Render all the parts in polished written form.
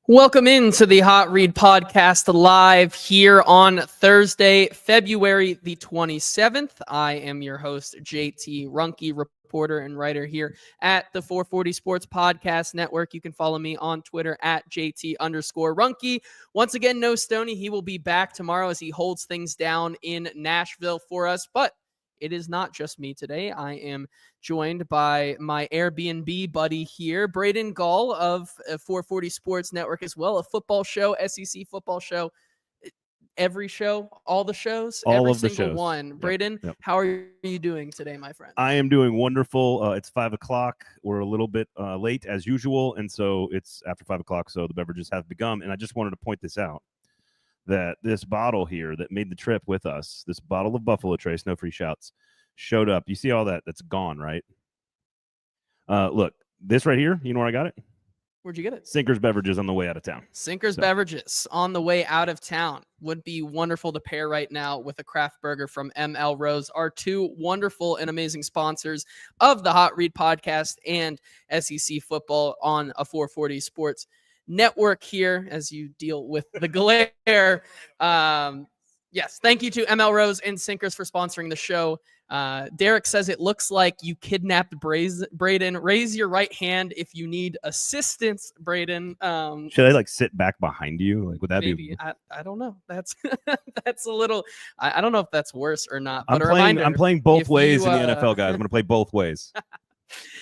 Welcome into the Hot Read Podcast live here on Thursday, February the 27th. I am your host, JT Ruhnke, reporter and writer here at the 440 Sports Podcast Network. You can follow me on Twitter at JT_Ruhnke. Once again, no Stoney. He will be back tomorrow as he holds things down in Nashville for us, but it is not just me today. I am joined by my Airbnb buddy here, Braden Gall of 440 Sports Network as well, a football show, SEC football show, every show, all the shows, all every of the single shows. one. Braden, how are you doing today, my friend? I am doing wonderful. It's 5 o'clock. We're a little bit late as usual, and so it's after 5 o'clock, so the beverages have begun. And I just wanted to point this out, that this bottle here that made the trip with us, this bottle of Buffalo Trace, no free shouts, showed up. You see all that? That's gone, right? Look, this right here, you know where I got it? Where'd you get it? Sinker's Beverages on the way out of town. Sinker's Beverages on the way out of town. Would be wonderful to pair right now with a craft burger from ML Rose, our two wonderful and amazing sponsors of the Hot Read Podcast and SEC football on a 440 Sports Network here as you deal with the glare. Yes, thank you to ML Rose and Sinkers for sponsoring the show. Derek says it looks like you kidnapped Braden. Raise your right hand if you need assistance, Braden. Should I sit back behind you? Would that maybe be? I don't know. That's that's a little. I don't know if that's worse or not. But I'm playing both ways in the NFL, guys. I'm going to play both ways.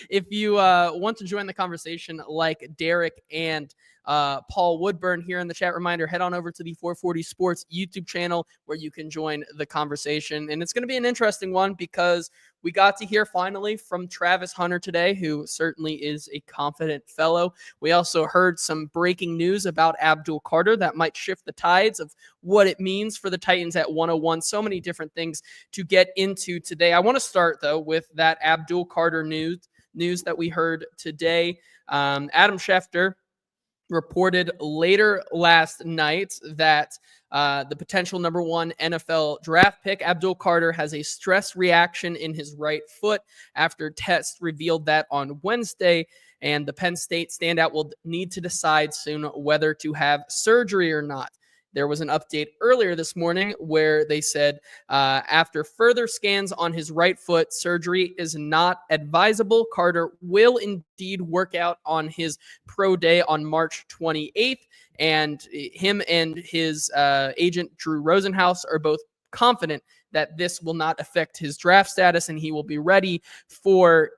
If you want to join the conversation like Derek and Paul Woodburn here in the chat, reminder, head on over to the 440 Sports YouTube channel where you can join the conversation. And it's going to be an interesting one because we got to hear finally from Travis Hunter today, who certainly is a confident fellow. We also heard some breaking news about Abdul Carter that might shift the tides of what it means for the Titans at 101. So many different things to get into today. I want to start, though, with that Abdul Carter news that we heard today. Adam Schefter reported later last night that the potential number one NFL draft pick, Abdul Carter, has a stress reaction in his right foot after tests revealed that on Wednesday. And the Penn State standout will need to decide soon whether to have surgery or not. There was an update earlier this morning where they said after further scans on his right foot, surgery is not advisable. Carter will indeed work out on his pro day on March 28th. And him and his agent, Drew Rosenhaus, are both confident that this will not affect his draft status and he will be ready for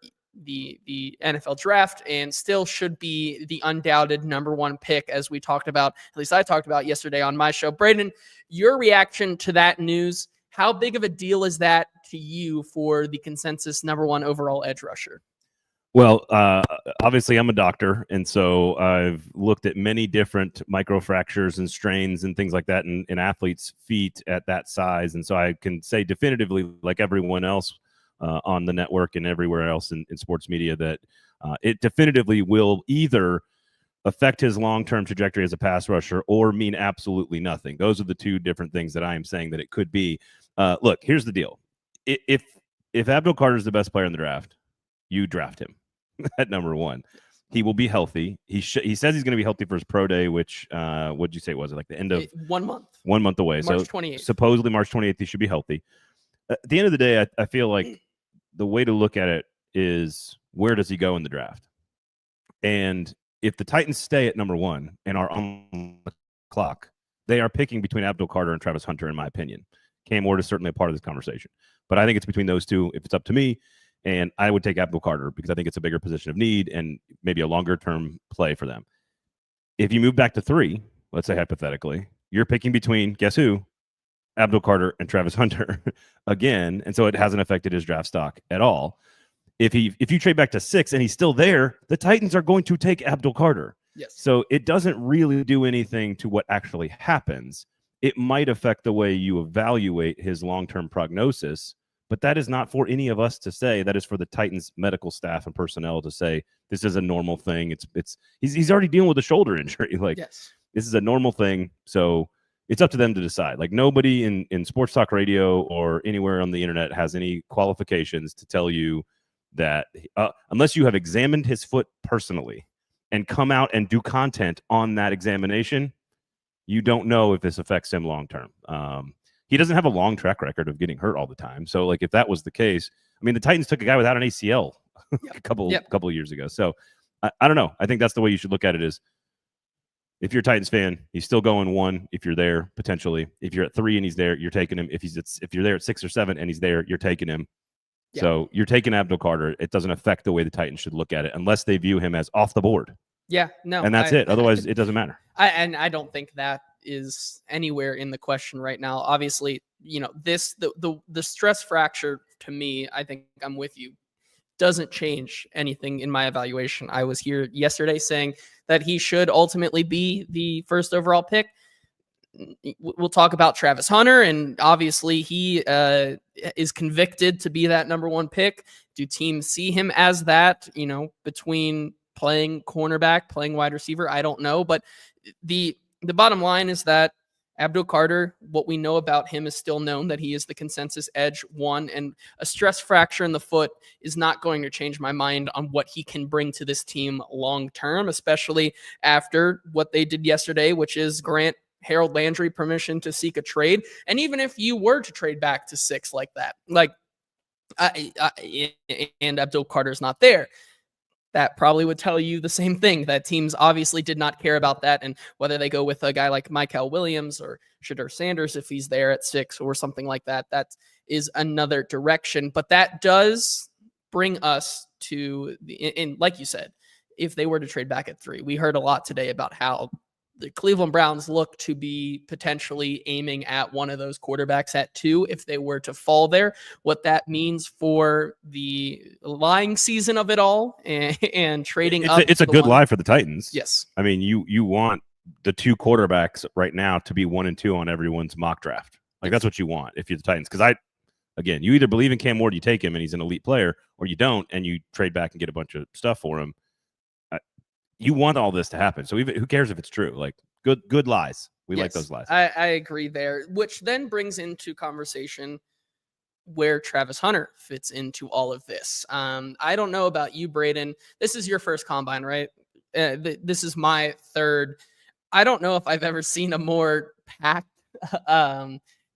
the NFL draft and still should be the undoubted number one pick, as we talked about, at least I talked about yesterday on my show. Braden, your reaction to that news, how big of a deal is that to you for the consensus number one overall edge rusher? Well, obviously I'm a doctor, and so I've looked at many different microfractures and strains and things like that in athletes' feet at that size. And so I can say definitively, like everyone else on the network and everywhere else in sports media, that it definitively will either affect his long-term trajectory as a pass rusher or mean absolutely nothing. Those are the two different things that I am saying that it could be. Look, here's the deal. If Abdul Carter is the best player in the draft, you draft him at number one. He will be healthy. He says he's going to be healthy for his pro day, which what did you say it was? Like the end of 1 month. 1 month away. March 28th. Supposedly March 28th, he should be healthy. At the end of the day, I feel like the way to look at it is, where does he go in the draft? And if the Titans stay at number one and are on the clock, they are picking between Abdul Carter and Travis Hunter, in my opinion. Cam Ward is certainly a part of this conversation. But I think it's between those two if it's up to me. And I would take Abdul Carter because I think it's a bigger position of need and maybe a longer-term play for them. If you move back to 3, let's say hypothetically, you're picking between, guess who? Abdul Carter and Travis Hunter again, and so it hasn't affected his draft stock at all. If you trade back to 6 and he's still there, the Titans are going to take Abdul Carter. Yes. So it doesn't really do anything to what actually happens. It might affect the way you evaluate his long-term prognosis, but that is not for any of us to say. That is for the Titans medical staff and personnel to say this is a normal thing. He's already dealing with a shoulder injury. Yes. This is a normal thing. So it's up to them to decide. Like, nobody in sports talk radio or anywhere on the internet has any qualifications to tell you that unless you have examined his foot personally and come out and do content on that examination, you don't know if this affects him long term. He doesn't have a long track record of getting hurt all the time. So, like, if that was the case, I mean, the Titans took a guy without an ACL a couple of years ago. So, I don't know. I think that's the way you should look at it is, if you're a Titans fan, he's still going 1 if you're there, potentially. If you're at 3 and he's there, you're taking him. If you're there at 6 or 7 and he's there, you're taking him. Yeah. So you're taking Abdul Carter. It doesn't affect the way the Titans should look at it unless they view him as off the board. Yeah, no. And that's it. Otherwise, it doesn't matter. I don't think that is anywhere in the question right now. Obviously, the stress fracture, to me, I think I'm with you, doesn't change anything in my evaluation. I was here yesterday saying that he should ultimately be the first overall pick. We'll talk about Travis Hunter, and obviously he is convicted to be that number 1 pick. Do teams see him as that, between playing cornerback, playing wide receiver? I don't know, but the bottom line is that Abdul Carter, what we know about him is still known, that he is the consensus edge 1, and a stress fracture in the foot is not going to change my mind on what he can bring to this team long term, especially after what they did yesterday, which is grant Harold Landry permission to seek a trade. And even if you were to trade back to 6 like that, and Abdul Carter's not there, that probably would tell you the same thing, that teams obviously did not care about that. And whether they go with a guy like Michael Williams or Shadur Sanders, if he's there at 6 or something like that, that is another direction. But that does bring us to, and like you said, if they were to trade back at 3, we heard a lot today about how the Cleveland Browns look to be potentially aiming at one of those quarterbacks at 2 if they were to fall there. What that means for the lying season of it all and trading up. It's a good lie for the Titans. Yes. I mean, you want the 2 quarterbacks right now to be 1 and 2 on everyone's mock draft. Like, that's what you want if you're the Titans. Because again, you either believe in Cam Ward, you take him and he's an elite player, or you don't and you trade back and get a bunch of stuff for him. You want all this to happen. So who cares if it's true? Like, good lies. We like those lies. I agree there, which then brings into conversation where Travis Hunter fits into all of this. I don't know about you, Braden. This is your first combine, right? This is my 3rd. I don't know if I've ever seen a more packed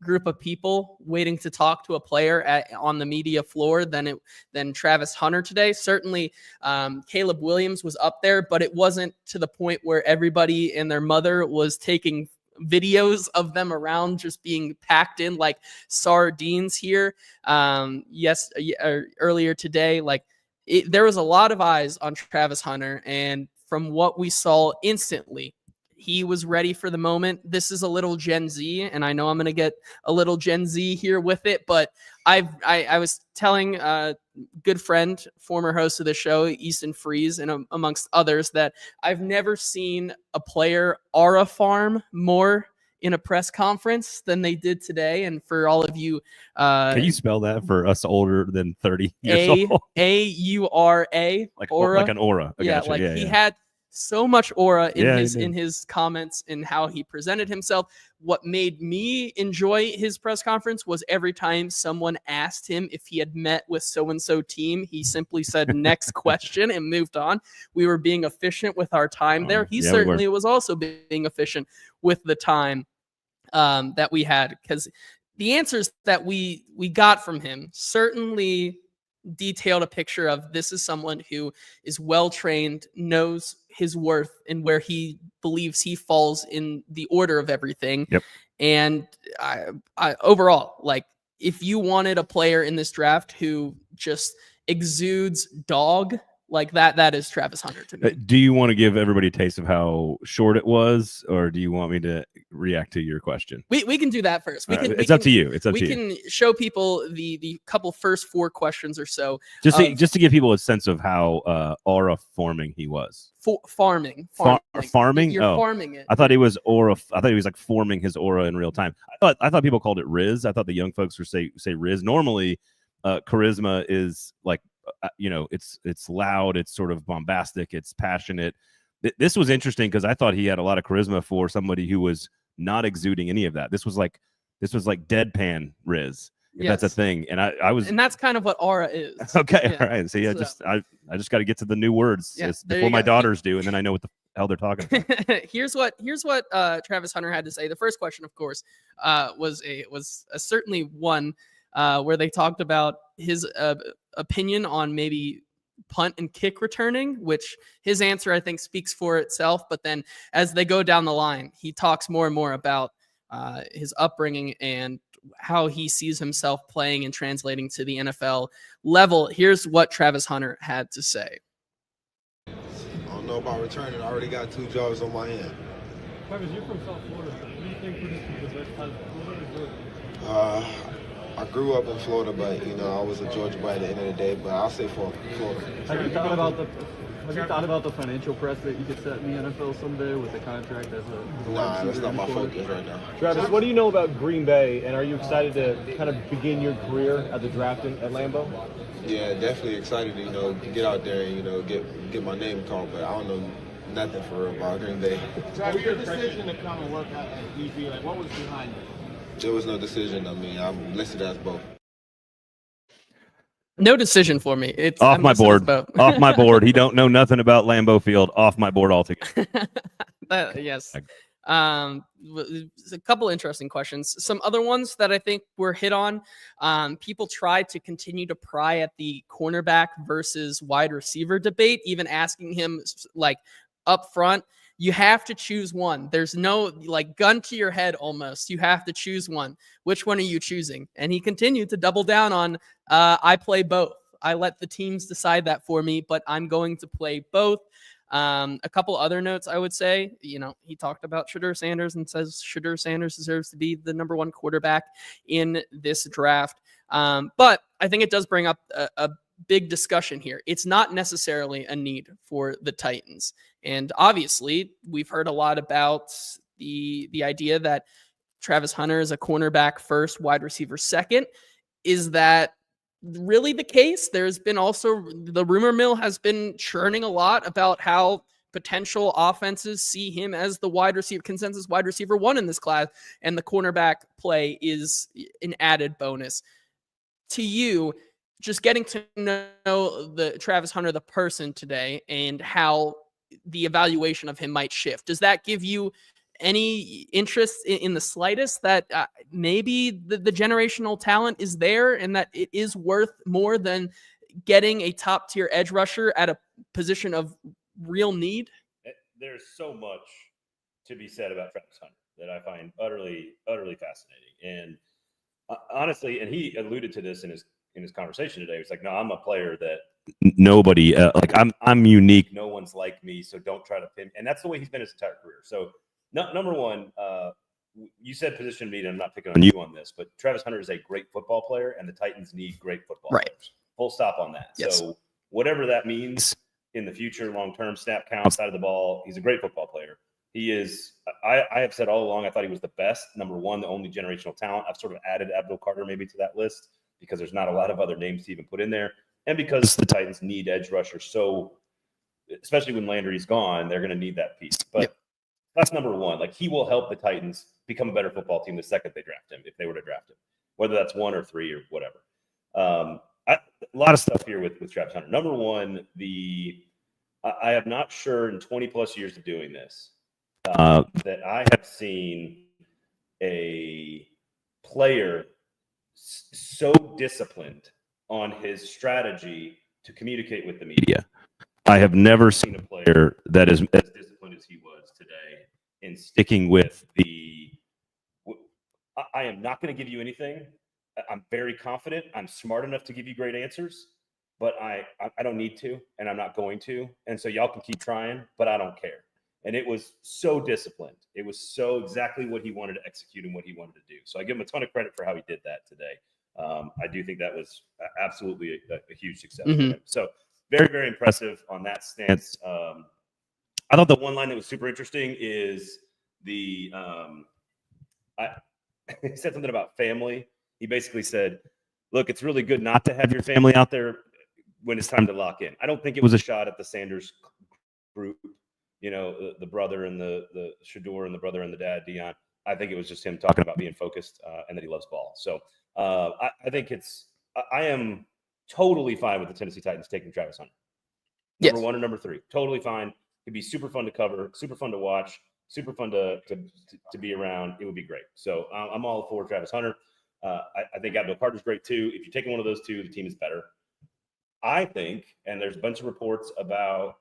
group of people waiting to talk to a player on the media floor than Travis Hunter today. Certainly, Caleb Williams was up there, but it wasn't to the point where everybody and their mother was taking videos of them around, just being packed in like sardines here. Earlier today, there was a lot of eyes on Travis Hunter, and from what we saw instantly, he was ready for the moment. This is a little Gen Z, and I know I'm going to get a little Gen Z here with it, but I was telling a good friend, former host of the show, Easton Freeze, and amongst others, that I've never seen a player aura farm more in a press conference than they did today. And for all of you, can you spell that for us older than 30 years old? A-U-R-A, aura, like an aura. Yeah, gotcha. He had so much aura in his comments and how he presented himself. What made me enjoy his press conference was every time someone asked him if he had met with so-and-so team, he simply said, next question, and moved on. We were being efficient with our time there. He certainly was also being efficient with the time that we had, because the answers that we got from him certainly detailed a picture of, this is someone who is well trained, knows his worth and where he believes he falls in the order of everything. Yep. And I overall, if you wanted a player in this draft who just exudes dog like that is Travis Hunter to me. Do you want to give everybody a taste of how short it was, or do you want me to react to your question? We can do that first. It's up to you. We can show people the couple first 4 questions or so. Just to give people a sense of how aura forming he was. Farming. Farming? You're farming it. I thought he was aura. I thought he was like forming his aura in real time. I thought people called it Riz. I thought the young folks would say Riz. Normally, charisma is like, it's loud, it's sort of bombastic, it's passionate. This was interesting because I thought he had a lot of charisma for somebody who was not exuding any of that. This was like deadpan Riz. if that's a thing. And I was, and that's kind of what aura is. okay. All right. See, I just got to get to the new words before my daughters do. And then I know what the hell they're talking about. Here's what Travis Hunter had to say. The first question, of course, was certainly one where they talked about his opinion on maybe punt and kick returning, which his answer, I think, speaks for itself. But then as they go down the line, he talks more and more about his upbringing and how he sees himself playing and translating to the NFL level. Here's what Travis Hunter had to say. I don't know about returning. I already got 2 jobs on my hand. Travis, you're from South Florida. What do you think is the best part of Florida? I grew up in Florida, but I was a Georgia boy at the end of the day. But I'll say Florida. Have you thought about the financial press that you could set in the NFL someday with a contract as a Nah, that's not my focus right now. Travis, what do you know about Green Bay, and are you excited to kind of begin your career at the draft at Lambeau? Yeah, definitely excited to get out there and get my name called, but I don't know nothing for real about Green Bay. Travis, your decision to come and work at DB, what was behind it? There was no decision. I mean, I'm listed as both. No decision for me. It's off my board. Off my board. He don't know nothing about Lambeau Field. Off my board altogether. Yes. A couple interesting questions. Some other ones that I think were hit on. People try to continue to pry at the cornerback versus wide receiver debate, even asking him like up front. You have to choose one. There's no gun to your head almost. You have to choose one. Which one are you choosing? And he continued to double down on, I play both. I let the teams decide that for me, but I'm going to play both. A couple other notes I would say, he talked about Shedeur Sanders and says Shedeur Sanders deserves to be the number 1 quarterback in this draft. But I think it does bring up a big discussion here. It's not necessarily a need for the Titans. And obviously, we've heard a lot about the idea that Travis Hunter is a cornerback first, wide receiver second. Is that really the case? There's been also the rumor mill has been churning a lot about how potential offenses see him as the wide receiver, consensus wide receiver 1 in this class, and the cornerback play is an added bonus. To you, just getting to know the Travis Hunter, the person today, and how the evaluation of him might shift. Does that give you any interest in the slightest that maybe the generational talent is there and that it is worth more than getting a top tier edge rusher at a position of real need? There's so much to be said about Travis Hunter that I find utterly, utterly fascinating. And honestly, and he alluded to this in his conversation today. It's like, no, I'm a player that nobody I'm unique. No one's like me. So don't try to pin. And that's the way he's been his entire career. So number one, you said position need. I'm not picking on you on this, but Travis Hunter is a great football player, and the Titans need great football players. Full stop on that. Yes. So whatever that means in the future, long-term snap count, side of the ball, he's a great football player. He is. I have said all along, I thought he was the best, number 1, the only generational talent. I've sort of added Abdul maybe to that list because there's not a lot of other names to even put in there, and because the Titans need edge rushers. So, especially when Landry's gone, they're going to need that piece. But that's number 1. He will help the Titans become a better football team the second they draft him, if they were to draft him, whether that's 1 or 3 or whatever. A lot of stuff here with Travis Hunter. Number 1, I am not sure in 20 plus years of doing this that I have seen a player so disciplined on his strategy to communicate with the media. I have never seen a player that is as disciplined as he was today in sticking with I am not going to give you anything. I'm very confident. I'm smart enough to give you great answers, but I don't need to, and I'm not going to. And so y'all can keep trying, but I don't care. And it was so disciplined. It was so exactly what he wanted to execute and what he wanted to do. So I give him a ton of credit for how he did that today. I do think that was absolutely a huge success for him. So very, very impressive on that stance. I thought the one line that was super interesting is he said something about family. He basically said, look, it's really good not to have your family out there when it's time to lock in. I don't think it was a shot at the Sanders group, the brother and the Shedeur and the brother and the dad, Dion. I think it was just him talking about being focused and that he loves ball. So I think I am totally fine with the Tennessee Titans taking Travis Hunter. Number 1 and number 3, totally fine. It'd be super fun to cover, super fun to watch, super fun to be around. It would be great. So I'm all for Travis Hunter. I think Abdul Carter's great too. If you're taking one of those two, the team is better. I think, and there's a bunch of reports about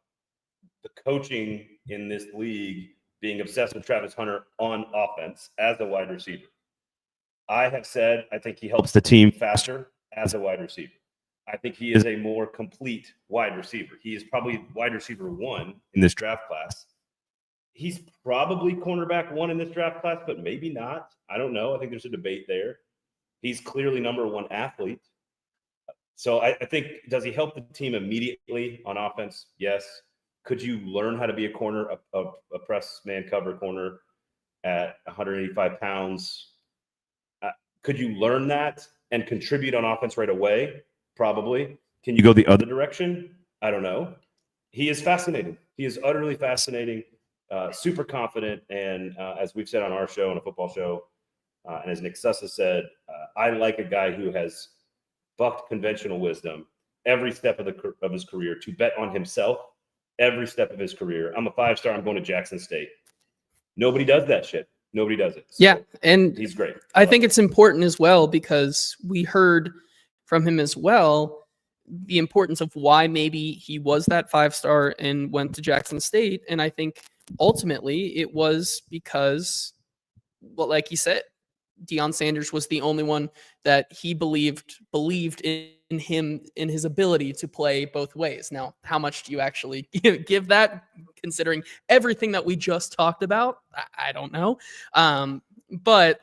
the coaching in this league being obsessed with Travis Hunter on offense as a wide receiver. I have said I think he helps the team faster as a wide receiver. I think he is a more complete wide receiver. He is probably wide receiver 1 in this draft class. He's probably cornerback 1 in this draft class, but maybe not. I don't know. I think there's a debate there. He's clearly number 1 athlete. So I think, does he help the team immediately on offense? Yes. Could you learn how to be a corner, a press man cover corner at 185 pounds? Could you learn that and contribute on offense right away? Probably. Can you go the other direction? I don't know. He is fascinating. He is utterly fascinating, super confident. And as we've said on our show, on a football show, and as Nick Sussa said, I like a guy who has bucked conventional wisdom every step of his career to bet on himself every step of his career. I'm a 5-star. I'm going to Jackson State. Nobody does that shit. Nobody does it. So yeah, and he's great. I think it's important as well because we heard from him as well the importance of why maybe he was that 5-star and went to Jackson State. And I think ultimately it was because, well, like he said, Deion Sanders was the only one that he believed in him, in his ability to play both ways. Now, how much do you actually give that, considering everything that we just talked about? I don't know. But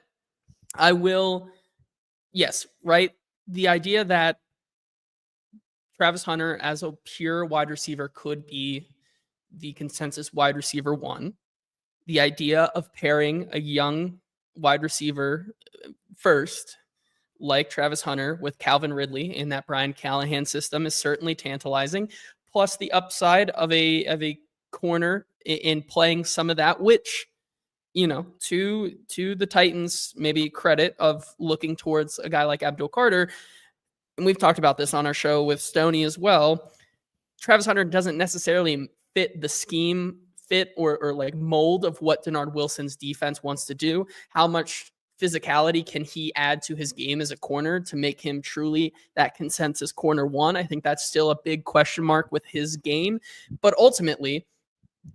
I will, yes, right? The idea that Travis Hunter as a pure wide receiver could be the consensus wide receiver 1. The idea of pairing a young wide receiver first, like Travis Hunter, with Calvin Ridley in that Brian Callahan system is certainly tantalizing. Plus the upside of a corner in playing some of that, which, you know, to the Titans, maybe credit of looking towards a guy like Abdul Carter. And we've talked about this on our show with Stoney as well. Travis Hunter doesn't necessarily fit the scheme or like mold of what Denard Wilson's defense wants to do. How much physicality can he add to his game as a corner to make him truly that consensus corner 1? I think that's still a big question mark with his game. But ultimately,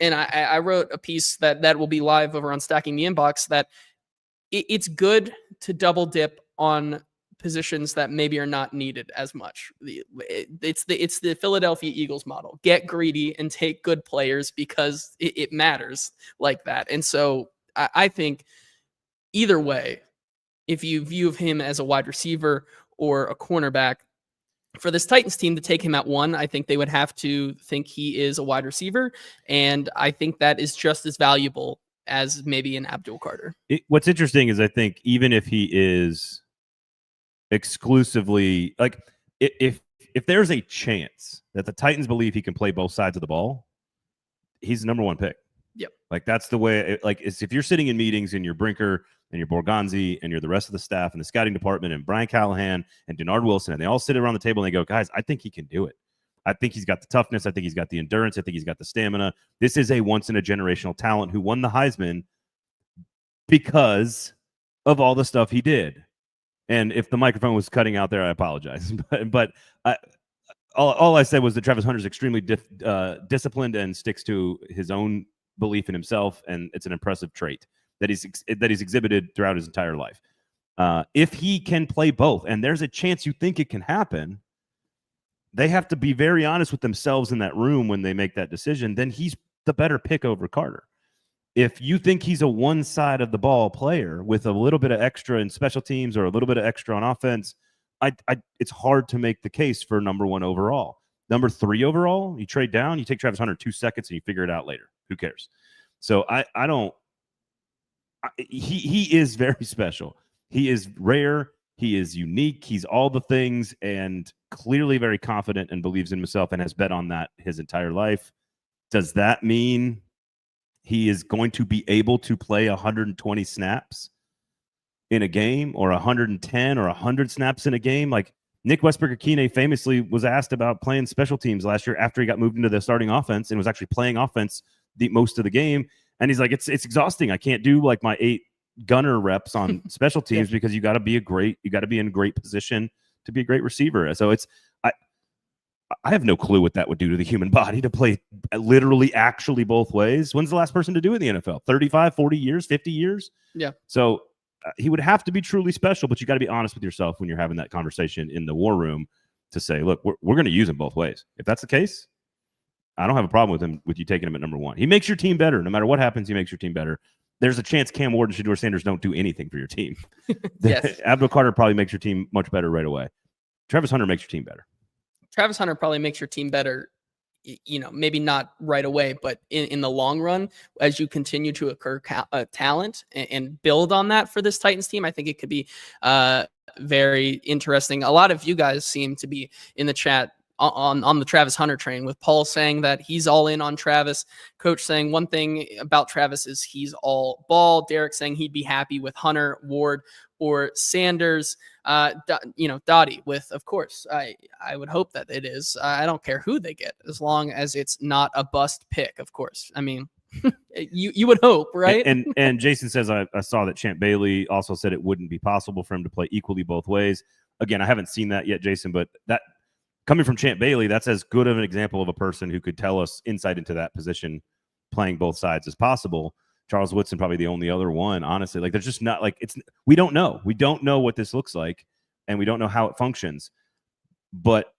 and I wrote a piece that will be live over on Stacking the Inbox, that it's good to double dip on positions that maybe are not needed as much. It's the Philadelphia Eagles model. Get greedy and take good players because it matters like that. And so I think either way, if you view him as a wide receiver or a cornerback, for this Titans team to take him at 1, I think they would have to think he is a wide receiver. And I think that is just as valuable as maybe an Abdul Carter. What's interesting is I think even if he is exclusively, like, if there's a chance that the Titans believe he can play both sides of the ball, he's the number 1 pick. Yep. Like, that's the way it's if you're sitting in meetings and you're Brinker and you're Borgonzi and you're the rest of the staff and the scouting department and Brian Callahan and Denard Wilson, and they all sit around the table and they go, guys, I think he can do it. I think he's got the toughness. I think he's got the endurance. I think he's got the stamina. This is a once in a generational talent who won the Heisman because of all the stuff he did. And if the microphone was cutting out there, I apologize. But all I said was that Travis Hunter is extremely disciplined and sticks to his own belief in himself, and it's an impressive trait that he's exhibited throughout his entire life. If he can play both, and there's a chance you think it can happen, they have to be very honest with themselves in that room when they make that decision. Then he's the better pick over Carter. If you think he's a one side of the ball player with a little bit of extra in special teams or a little bit of extra on offense, it's hard to make the case for number 1 overall. Number 3 overall, you trade down, you take Travis Hunter 2 seconds and you figure it out later. Who cares? So he is very special. He is rare. He is unique. He's all the things and clearly very confident and believes in himself and has bet on that his entire life. Does that mean he is going to be able to play 120 snaps in a game, or 110 or 100 snaps in a game. Like Nick Westbrook-Akine famously was asked about playing special teams last year after he got moved into the starting offense and was actually playing offense most of the game. And he's like, it's exhausting. I can't do like my 8 gunner reps on special teams because you got to be in great position to be a great receiver. So I have no clue what that would do to the human body to play literally actually both ways. When's the last person to do it in the NFL? 35, 40 years, 50 years? Yeah. So he would have to be truly special, but you got to be honest with yourself when you're having that conversation in the war room to say, look, we're going to use him both ways. If that's the case, I don't have a problem with you taking him at number 1. He makes your team better. No matter what happens, he makes your team better. There's a chance Cam Ward and Shedeur Sanders don't do anything for your team. Yes. Abdul Carter probably makes your team much better right away. Travis Hunter makes your team better. Travis Hunter probably makes your team better, maybe not right away, but in the long run, as you continue to accrue talent and build on that for this Titans team, I think it could be very interesting. A lot of you guys seem to be in the chat on the Travis Hunter train, with Paul saying that he's all in on Travis. Coach saying one thing about Travis is he's all ball. Derek saying he'd be happy with Hunter, Ward, or Sanders. Dottie with, of course, I would hope that it is. I don't care who they get as long as it's not a bust pick, of course. I mean, you would hope, right? And Jason says, I saw that Champ Bailey also said it wouldn't be possible for him to play equally both ways. Again, I haven't seen that yet, Jason, but that coming from Champ Bailey, that's as good of an example of a person who could tell us insight into that position playing both sides as possible. Charles Woodson probably the only other one, honestly. Like, there's just not like we don't know. We don't know what this looks like, and we don't know how it functions. But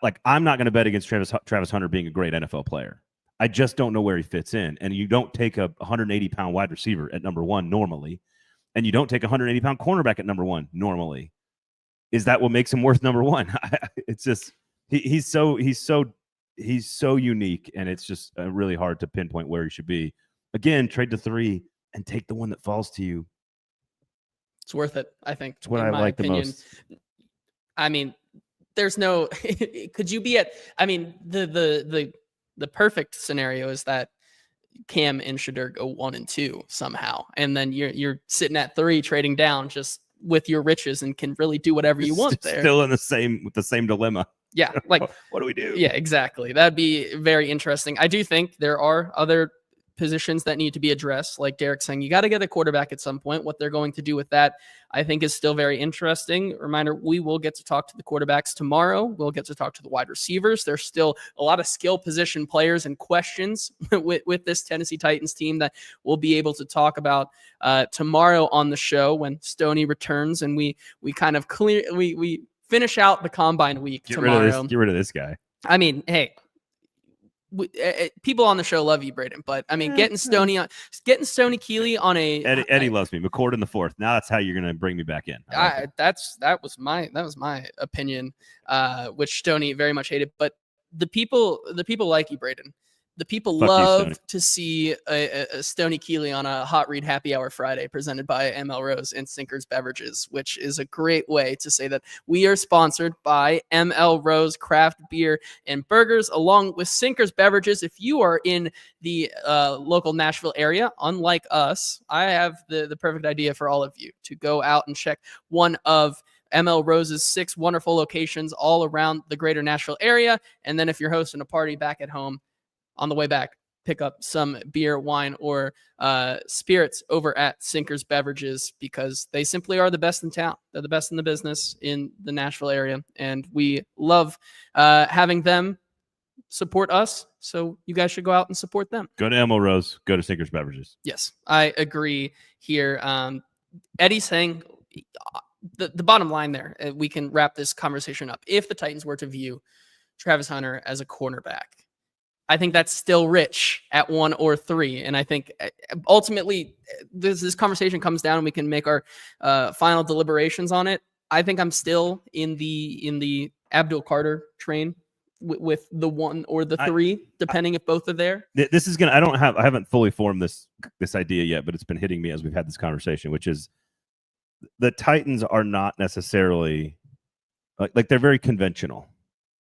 like, I'm not going to bet against Travis Hunter being a great NFL player. I just don't know where he fits in. And you don't take a 180-pound wide receiver at number 1 normally, and you don't take a 180-pound cornerback at number 1 normally. Is that what makes him worth number 1? It's just he's so unique, and it's just really hard to pinpoint where he should be. Again, trade to 3 and take the one that falls to you. It's worth it, I think. It's what I like the most. I mean, there's no could you be at, I mean, the perfect scenario is that Cam and Shedeur go 1 and 2 somehow, and then you're sitting at 3 trading down just with your riches and can really do whatever you want there. Still with the same dilemma. Yeah, like what do we do? Yeah, exactly. That'd be very interesting. I do think there are other positions that need to be addressed, like Derek saying you got to get a quarterback at some point. What they're going to do with that, I think, is still very interesting. Reminder, we will get to talk to the quarterbacks tomorrow. We'll get to talk to the wide receivers. There's still a lot of skill position players and questions with this Tennessee Titans team that we'll be able to talk about tomorrow on the show when Stoney returns, and we kind of we finish out the combine week tomorrow. Get rid of this guy. I mean, hey, people on the show love you, Braden, but I mean, getting Stoney Keeley on a Eddie loves me. McCord in the 4th. Now that's how you're going to bring me back in. That was my opinion, which Stoney very much hated. But the people like you, Braden. The people love to see a Stoney Keeley on a Hot Read Happy Hour Friday presented by ML Rose and Sinkers Beverages, which is a great way to say that we are sponsored by ML Rose Craft Beer and Burgers, along with Sinkers Beverages. If you are in the local Nashville area, unlike us, I have the perfect idea for all of you to go out and check one of ML Rose's 6 wonderful locations all around the greater Nashville area. And then if you're hosting a party back at home, on the way back, pick up some beer, wine, or spirits over at Sinkers Beverages, because they simply are the best in town. They're the best in the business in the Nashville area, and we love having them support us. So you guys should go out and support them. Go to ML Rose. Go to Sinkers Beverages. Yes, I agree here. Eddie's saying the bottom line there, we can wrap this conversation up. If the Titans were to view Travis Hunter as a cornerback, I think that's still rich at 1 or 3. And I think ultimately this conversation comes down and we can make our final deliberations on it. I think I'm still in the Abdul Carter train with the 1 or the 3, depending if both are there. This is I haven't fully formed this idea yet, but it's been hitting me as we've had this conversation, which is the Titans are not necessarily like they're very conventional.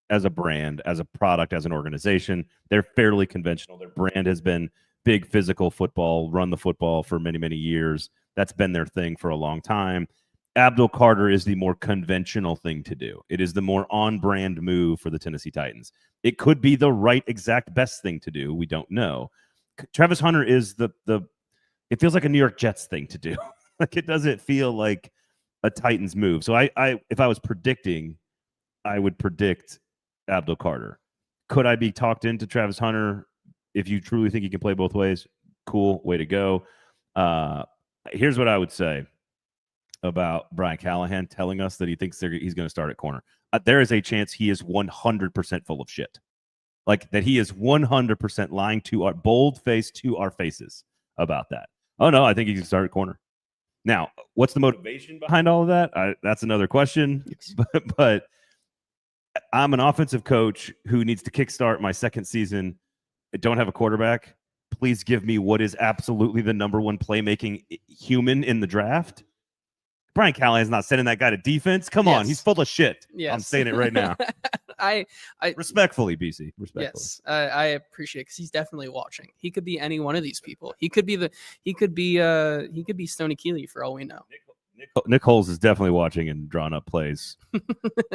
As a brand, as a product, as an organization, they're fairly conventional. Their brand has been big physical football, run the football for many, many years. That's been their thing for a long time. Abdul Carter is the more conventional thing to do. It is the more on-brand move for the Tennessee Titans. It could be the right exact best thing to do. We don't know. Travis Hunter is it feels like a New York Jets thing to do. Like, it doesn't feel like a Titans move. So I if I was predicting, I would predict Abdul Carter. Could I be talked into Travis Hunter if you truly think he can play both ways? Cool, way to go. Here's what I would say about Brian Callahan telling us that he thinks he's going to start at corner. There is a chance he is 100% full of shit. Like, that he is 100% lying to our bold face to our faces about that. Oh, no, I think he can start at corner. Now, what's the motivation behind all of that? That's another question. Yes. But I'm an offensive coach who needs to kickstart my second season. I don't have a quarterback. Please give me what is absolutely the number one playmaking human in the draft. Brian Callahan's not sending that guy to defense. Come on, he's full of shit. Yes. I'm saying it right now. I respectfully, BC. Respectfully. Yes, I appreciate it because he's definitely watching. He could be any one of these people. He could be Stoney Keeley for all we know. Nick Holes is definitely watching and drawing up plays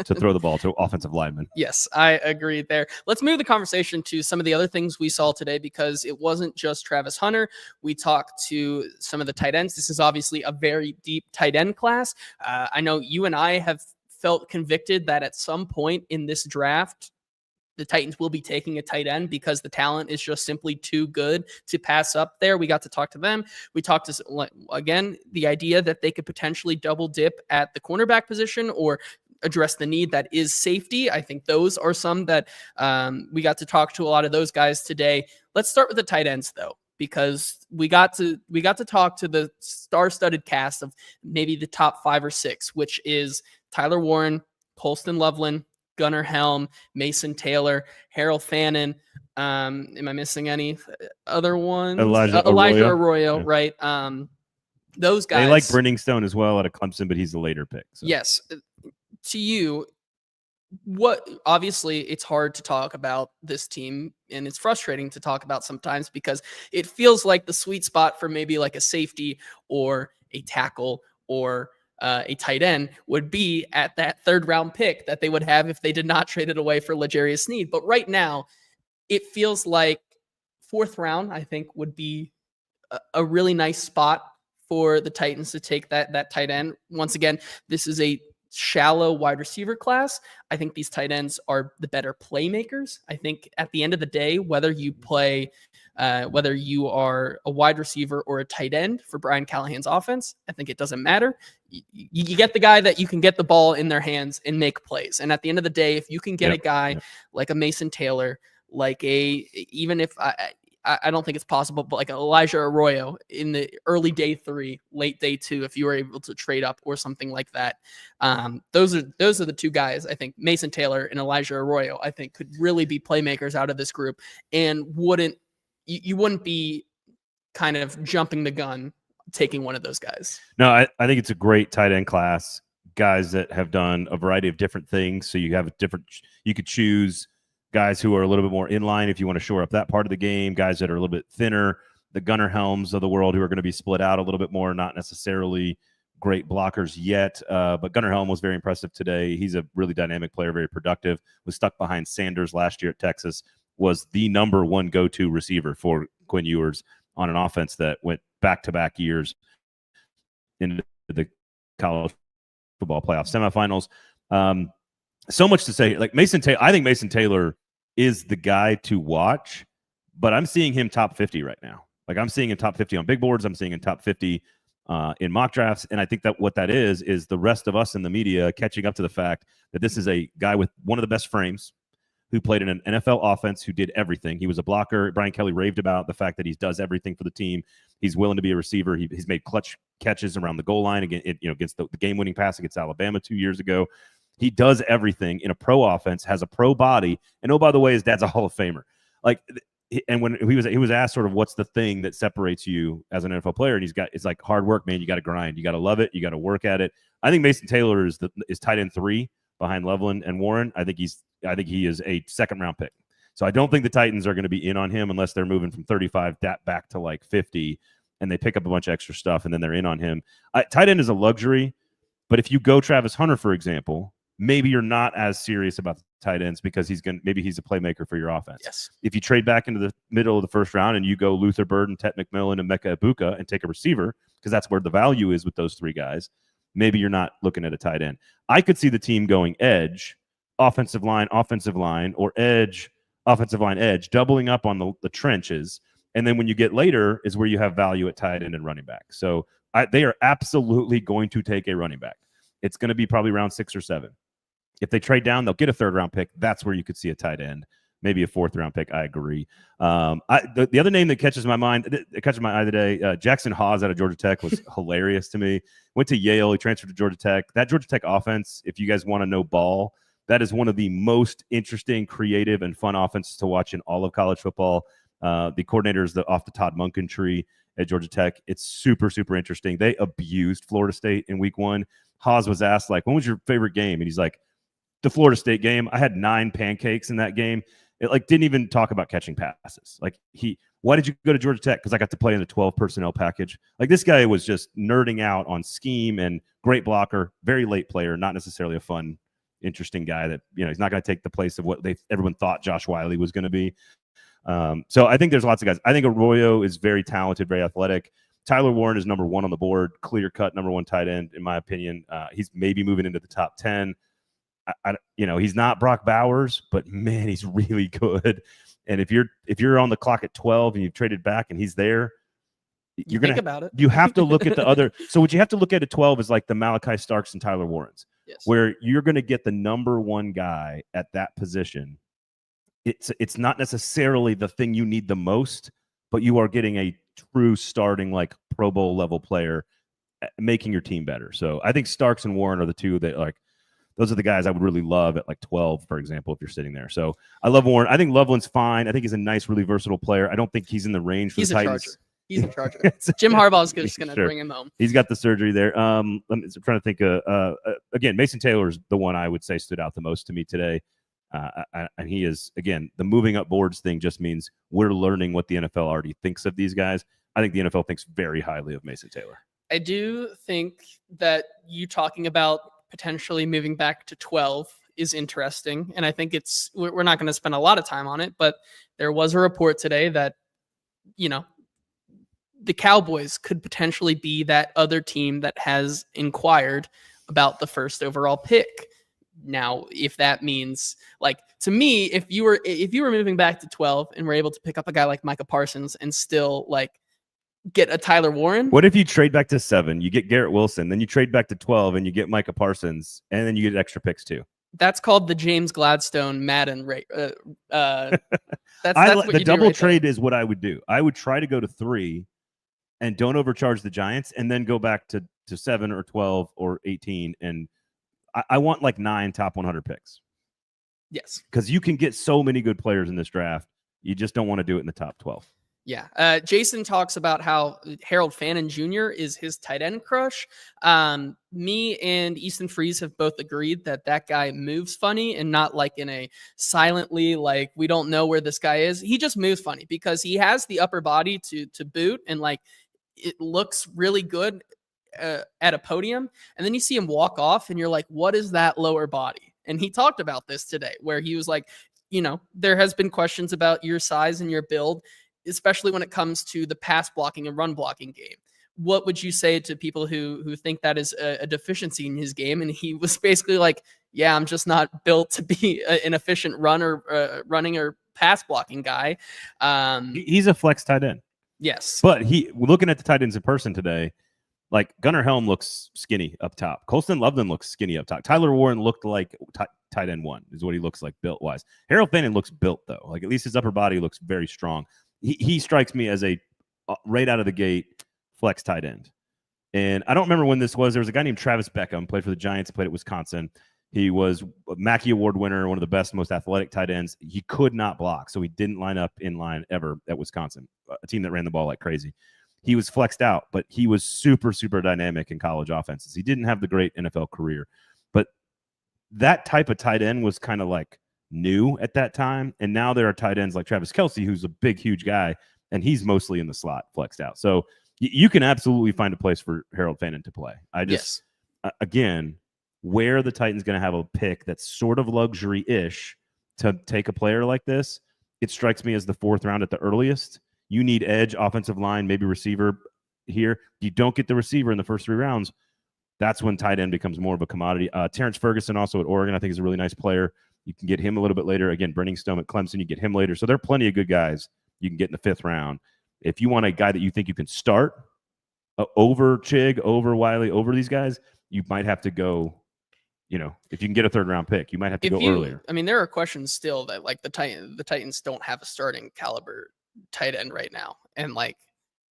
to throw the ball to offensive linemen. Yes, I agree there. Let's move the conversation to some of the other things we saw today, because it wasn't just Travis Hunter. We talked to some of the tight ends. This is obviously a very deep tight end class. I know you and I have felt convicted that at some point in this draft, the Titans will be taking a tight end because the talent is just simply too good to pass up there. We got to talk to them. We talked to, again, the idea that they could potentially double dip at the cornerback position or address the need that is safety. I think those are some that we got to talk to a lot of those guys today. Let's start with the tight ends, though, because we got to talk to the star-studded cast of maybe the top 5 or 6, which is Tyler Warren, Colston Loveland, Gunnar Helm, Mason Taylor, Harold Fannin. Am I missing any other ones? Elijah Arroyo, yeah. Right? Those guys. They like Brenning Stone as well out of Clemson, but he's a later pick. So. Yes. To you, obviously it's hard to talk about this team, and it's frustrating to talk about sometimes because it feels like the sweet spot for maybe like a safety or a tackle or a tight end would be at that 3rd round pick that they would have if they did not trade it away for L'Jarius Sneed. But right now, it feels like 4th round, I think, would be a really nice spot for the Titans to take that tight end. Once again, this is a shallow wide receiver class. I think these tight ends are the better playmakers. I think at the end of the day, whether you are a wide receiver or a tight end for Brian Callahan's offense, I think it doesn't matter. You get the guy that you can get the ball in their hands and make plays. And at the end of the day, if you can get a guy like a Mason Taylor, like even if I don't think it's possible, but like Elijah Arroyo in the early day 3, late day 2, if you were able to trade up or something like that. Those are the 2 guys. I think Mason Taylor and Elijah Arroyo, I think, could really be playmakers out of this group, and you wouldn't be kind of jumping the gun taking one of those guys. No, I think it's a great tight end class. Guys that have done a variety of different things. So you could choose guys who are a little bit more in line if you want to shore up that part of the game, guys that are a little bit thinner, the Gunnar Helms of the world who are going to be split out a little bit more, not necessarily great blockers yet. But Gunnar Helm was very impressive today. He's a really dynamic player, very productive, was stuck behind Sanders last year at Texas, was the number 1 go-to receiver for Quinn Ewers on an offense that went back-to-back years into the college football playoff semifinals. So much to say. Like Mason Taylor, I think Mason Taylor is the guy to watch, but I'm seeing him top 50 right now. Like I'm seeing him top 50 on big boards. I'm seeing him top 50 in mock drafts. And I think that what that is the rest of us in the media catching up to the fact that this is a guy with one of the best frames who played in an NFL offense, who did everything. He was a blocker. Brian Kelly raved about the fact that he does everything for the team. He's willing to be a receiver. He's made clutch catches around the goal line against the game-winning pass against Alabama 2 years ago. He does everything in a pro offense, has a pro body, and oh, by the way, his dad's a Hall of Famer. Like, and when he was asked sort of what's the thing that separates you as an NFL player, and it's like hard work, man. You got to grind, you got to love it, you got to work at it. I think Mason Taylor is tight end 3 behind Loveland and Warren. I think he is a 2nd round pick. So I don't think the Titans are going to be in on him unless they're moving from 35 back to like 50 and they pick up a bunch of extra stuff and then they're in on him. Tight end is a luxury, but if you go Travis Hunter, for example, maybe you're not as serious about the tight ends because maybe he's a playmaker for your offense. Yes. If you trade back into the middle of the first round and you go Luther Burden, Tet McMillan, and Mecca Ibuka and take a receiver, because that's where the value is with those three guys, maybe you're not looking at a tight end. I could see the team going edge, offensive line, or edge, offensive line, edge, doubling up on the trenches. And then when you get later is where you have value at tight end and running back. So they are absolutely going to take a running back. It's going to be probably round 6 or 7. If they trade down, they'll get a 3rd-round pick. That's where you could see a tight end, maybe a 4th-round pick. I agree. The other name that catches my eye today, Jackson Hawes out of Georgia Tech was hilarious to me. Went to Yale. He transferred to Georgia Tech. That Georgia Tech offense, if you guys want to know ball, that is one of the most interesting, creative, and fun offenses to watch in all of college football. The coordinator is off the Todd Monken tree at Georgia Tech. It's super, super interesting. They abused Florida State in week 1. Haas was asked, like, when was your favorite game? And he's like, the Florida State game. I had 9 pancakes in that game. It didn't even talk about catching passes. Why did you go to Georgia Tech? Because I got to play in the 12 personnel package. This guy was just nerding out on scheme and great blocker, very late player, not necessarily a fun, interesting guy that, he's not going to take the place of what everyone thought Josh Wiley was going to be. So I think there's lots of guys. I think Arroyo is very talented, very athletic. Tyler Warren is number 1 on the board, clear-cut number 1 tight end, in my opinion. He's maybe moving into the top 10. He's not Brock Bowers, but man, he's really good. And if you're on the clock at 12 and you've traded back and he's there, you're going to think about it. You have to look at the other. So what you have to look at 12 is like the Malachi Starks and Tyler Warrens, yes, where you're going to get the number 1 guy at that position. It's not necessarily the thing you need the most, but you are getting a true starting Pro Bowl level player, making your team better. So I think Starks and Warren are the two that those are the guys I would really love at 12, for example, if you're sitting there. So I love Warren. I think Loveland's fine. I think he's a nice, really versatile player. I don't think he's in the range for the Titans. He's a Charger. Jim Harbaugh is just going to bring him home. He's got the surgery there. I'm trying to think. Again, Mason Taylor is the one I would say stood out the most to me today. And he is, again, the moving up boards thing just means we're learning what the NFL already thinks of these guys. I think the NFL thinks very highly of Mason Taylor. I do think that you talking about potentially moving back to 12 is interesting. And I think we're not going to spend a lot of time on it, but there was a report today that, the Cowboys could potentially be that other team that has inquired about the 1st overall pick. Now, if that means to me, if you were moving back to 12 and were able to pick up a guy like Micah Parsons and still get a Tyler Warren. What if you trade back to 7, you get Garrett Wilson, then you trade back to 12 and you get Micah Parsons, and then you get extra picks too? That's called the James Gladstone Madden rate. That's the double trade is what I would do. I would try to go to 3 and don't overcharge the Giants, and then go back to 7 or 12 or 18. And I want 9 top 100 picks. Yes. Because you can get so many good players in this draft. You just don't want to do it in the top 12. Yeah. Jason talks about how Harold Fannin Jr. is his tight end crush. Me and Easton Freeze have both agreed that guy moves funny, and not in a silently, we don't know where this guy is. He just moves funny because he has the upper body to boot, and it looks really good at a podium. And then you see him walk off and you're like, what is that lower body? And he talked about this today, where he was like, there has been questions about your size and your build, especially when it comes to the pass blocking and run blocking game. What would you say to people who think that is a deficiency in his game? And he was basically like, yeah, I'm just not built to be an efficient running or pass blocking guy. He's a flex tight end. Yes. But looking at the tight ends in person today, Gunnar Helm looks skinny up top. Colston Loveland looks skinny up top. Tyler Warren looked like tight end 1 is what he looks like built wise. Harold Fannin looks built though. At least his upper body looks very strong. He strikes me as a right out of the gate flex tight end. And I don't remember when this was. There was a guy named Travis Beckham, played for the Giants, played at Wisconsin. He was a Mackey Award winner, one of the best, most athletic tight ends. He could not block, so he didn't line up in line ever at Wisconsin, a team that ran the ball like crazy. He was flexed out, but he was super, super dynamic in college offenses. He didn't have the great NFL career. But that type of tight end was kind of new at that time. And now there are tight ends like Travis Kelce, who's a big, huge guy, and he's mostly in the slot flexed out. So you can absolutely find a place for Harold Fannin to play. I just, again, where are the Titans going to have a pick that's sort of luxury-ish to take a player like this? It strikes me as the 4th round at the earliest. You need edge, offensive line, maybe receiver here. You don't get the receiver in the first 3 rounds. That's when tight end becomes more of a commodity. Terrence Ferguson, also at Oregon, I think is a really nice player. You can get him a little bit later. Again, Brenning Stone at Clemson, you get him later. So there are plenty of good guys you can get in the 5th round. If you want a guy that you think you can start over Chig, over Wiley, over these guys, you might have to go, if you can get a 3rd round pick, you might have to go earlier. I mean, there are questions still that like the Titans don't have a starting caliber tight end right now. And like,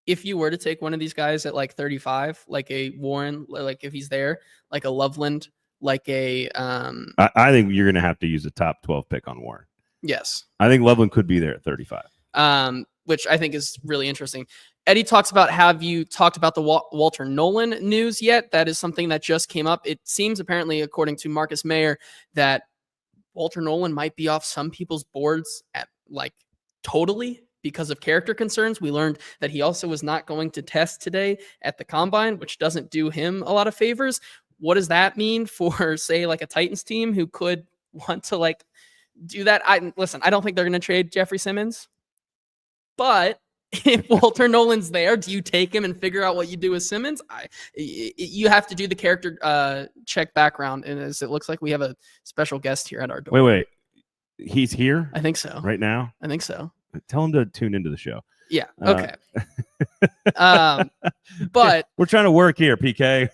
if you were to take one of these guys at like 35, like a Warren, like if he's there, like a Loveland, like a I think you're going to have to use a top 12 pick on Warren. Yes. I think Loveland could be there at 35. Which I think is really interesting. Eddie talks about, have you talked about the Walter Nolan news yet? That is something that just came up. It seems apparently, according to Marcus Mayer, that Walter Nolan might be off some people's boards at like totally because of character concerns. We learned that he also was not going to test today at the combine, which doesn't do him a lot of favors. What does that mean for, say, like a Titans team who could want to like do that? I don't think they're going to trade Jeffrey Simmons. But if Walter Nolan's there, do you take him and figure out what you do with Simmons? You have to do the character check background. And as it looks like we have a special guest here at our door. Wait. He's here? I think so. Right now? I think so. Tell him to tune into the show. Yeah. Okay. But we're trying to work here, PK.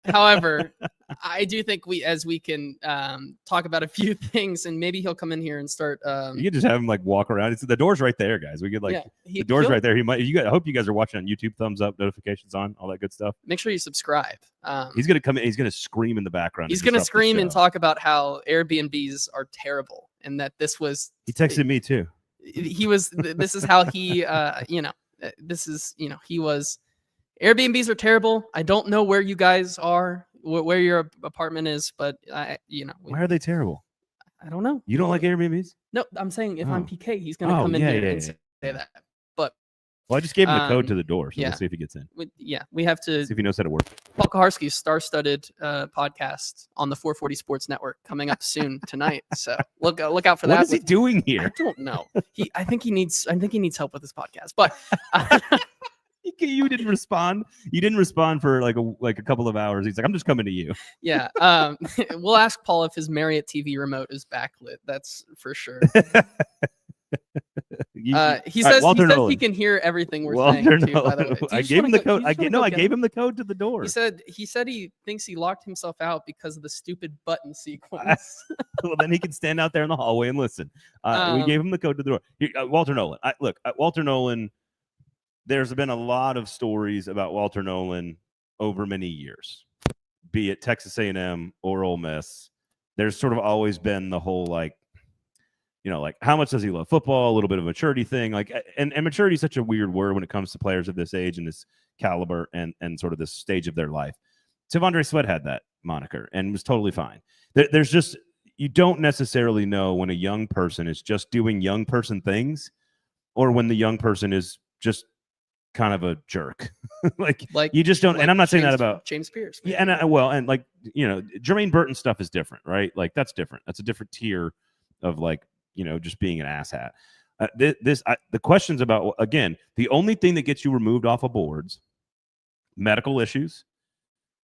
However, I do think we can talk about a few things, and maybe he'll come in here and start. You can just have him like walk around. The door's right there, guys. We could the door's right there. He might. I hope you guys are watching on YouTube. Thumbs up, notifications on, all that good stuff. Make sure you subscribe. He's gonna come in. He's gonna scream in the background. He's gonna scream and talk about how Airbnbs are terrible, and that this was. He texted me too. He was. This is how he. This is. He was. Airbnbs are terrible. I don't know where you guys are, where your apartment is, but why are they terrible? I don't know. You don't like Airbnbs? No, I'm saying if I'm PK, he's going to come in here and say that. But I just gave him the code to the door, so we'll see if he gets in. We have to see if he knows how to work. Paul Kaharski's star-studded podcast on the 440 Sports Network coming up soon tonight. So look out for that. What is he doing here? I don't know. I think he needs help with this podcast, but. You didn't respond. You didn't respond for like a couple of hours. He's like, I'm just coming to you. Yeah. We'll ask Paul if his Marriott TV remote is backlit. That's for sure. He says he can hear everything we're saying too, by the way. I gave him the code. I gave him the code to the door. He said he thinks he locked himself out because of the stupid button sequence. Well, then he can stand out there in the hallway and listen. We gave him the code to the door. Walter Nolan. Walter Nolan. There's been a lot of stories about Walter Nolan over many years, be it Texas A&M or Ole Miss. There's sort of always been the whole like how much does he love football? A little bit of a maturity thing, and maturity is such a weird word when it comes to players of this age and this caliber and sort of this stage of their life. T'Vondre Sweat had that moniker and was totally fine. There's just, you don't necessarily know when a young person is just doing young person things, or when the young person is just kind of a jerk. like you just don't. And I'm not saying that about James Pierce. Yeah, and Jermaine Burton stuff is different, right? Like that's different. That's a different tier of just being an asshat. The questions about, again, the only thing that gets you removed off of boards, medical issues,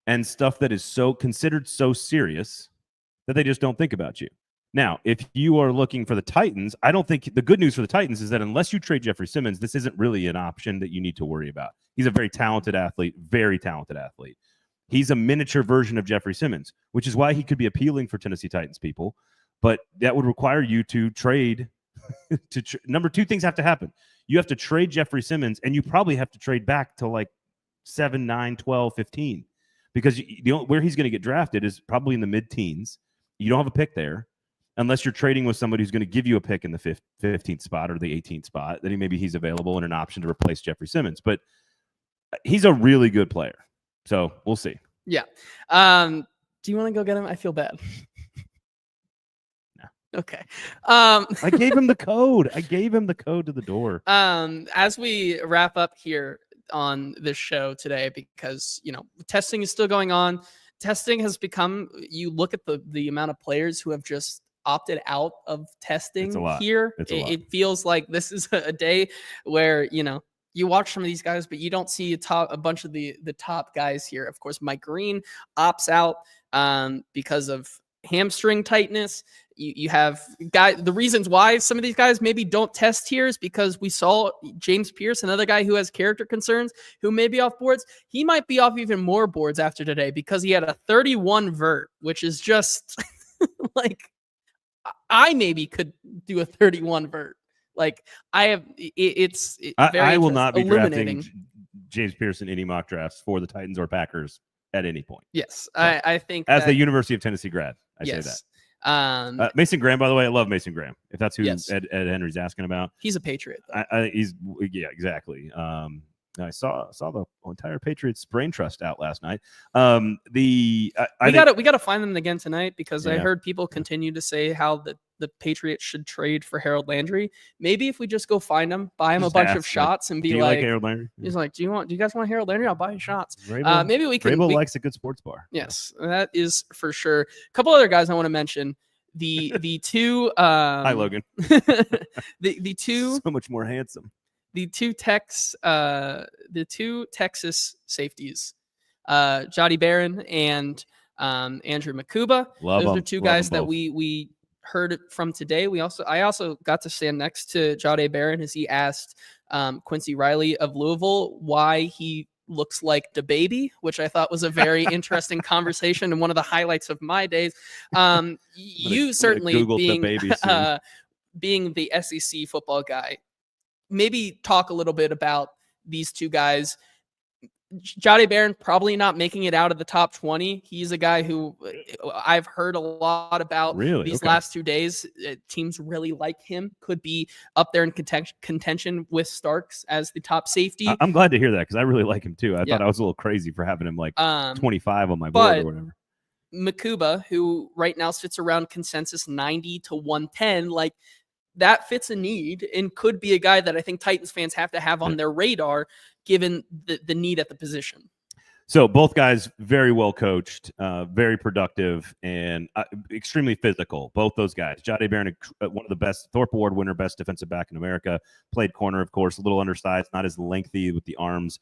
and stuff that is so considered so serious that they just don't think about you. Now, if you are looking for the Titans, I don't think the good news for the Titans is that unless you trade Jeffrey Simmons, this isn't really an option that you need to worry about. He's a very talented athlete. He's a miniature version of Jeffrey Simmons, which is why he could be appealing for Tennessee Titans people. But that would require you to trade. Number two things have to happen. You have to trade Jeffrey Simmons, and you probably have to trade back to like 7, 9, 12, 15. Because where he's going to get drafted is probably in the mid-teens. You don't have a pick there. Unless you're trading with somebody who's going to give you a pick in the 15th spot or the 18th spot, then maybe he's available and an option to replace Jeffrey Simmons. But he's a really good player. So we'll see. Yeah. Do you want to go get him? I feel bad. No. Okay. I gave him the code. I gave him the code to the door. As we wrap up here on this show today, because testing is still going on. Testing has become. You look at the amount of players who have just opted out of testing here. It's a lot. It feels like this is a day where you watch some of these guys, but you don't see a bunch of the top guys here. Of course, Mike Green opts out because of hamstring tightness. You have the reasons why some of these guys maybe don't test here is because we saw James Pierce, another guy who has character concerns, who may be off boards. He might be off even more boards after today because he had a 31 vert, which is just like I maybe could do a 31 vert. Like I have, I will not be drafting James Pierce in any mock drafts for the Titans or Packers at any point. Yes, so, I think as the University of Tennessee grad, I say that. Mason Graham, by the way, I love Mason Graham. If that's who Ed Henry's asking about, he's a Patriot. He's exactly. I saw the entire Patriots brain trust out last night. We got to find them again tonight because I heard people continue to say how the Patriots should trade for Harold Landry. Maybe if we just go find him, buy him a bunch of shots, and be like Harold Landry? He's like, do you guys want Harold Landry? I'll buy you shots. Maybe we can. Vrabel likes a good sports bar. Yes, that is for sure. A couple other guys I want to mention. The two. Hi, Logan. the two. So much more handsome. The two Texas safeties, Jody Barron and Andrew Makuba. Those are two guys that we heard from today. I also got to stand next to Jody Barron as he asked Quincy Riley of Louisville why he looks like the baby, which I thought was a very interesting conversation and one of the highlights of my days. You certainly being the SEC football guy, maybe talk a little bit about these two guys. Jody Barron probably not making it out of the top 20. He's a guy who I've heard a lot about these last 2 days. Teams really like him. Could be up there in contention with Starks as the top safety. I'm glad to hear that because I really like him too. I thought I was a little crazy for having him like 25 on my board or whatever. Makuba, who right now sits around consensus 90 to 110, like that fits a need and could be a guy that I think Titans fans have to have on their radar given the need at the position. So both guys very well coached, very productive, and extremely physical. Both those guys. Jody Barron, one of the best Thorpe Award winner, best defensive back in America. Played corner, of course, a little undersized, not as lengthy with the arms.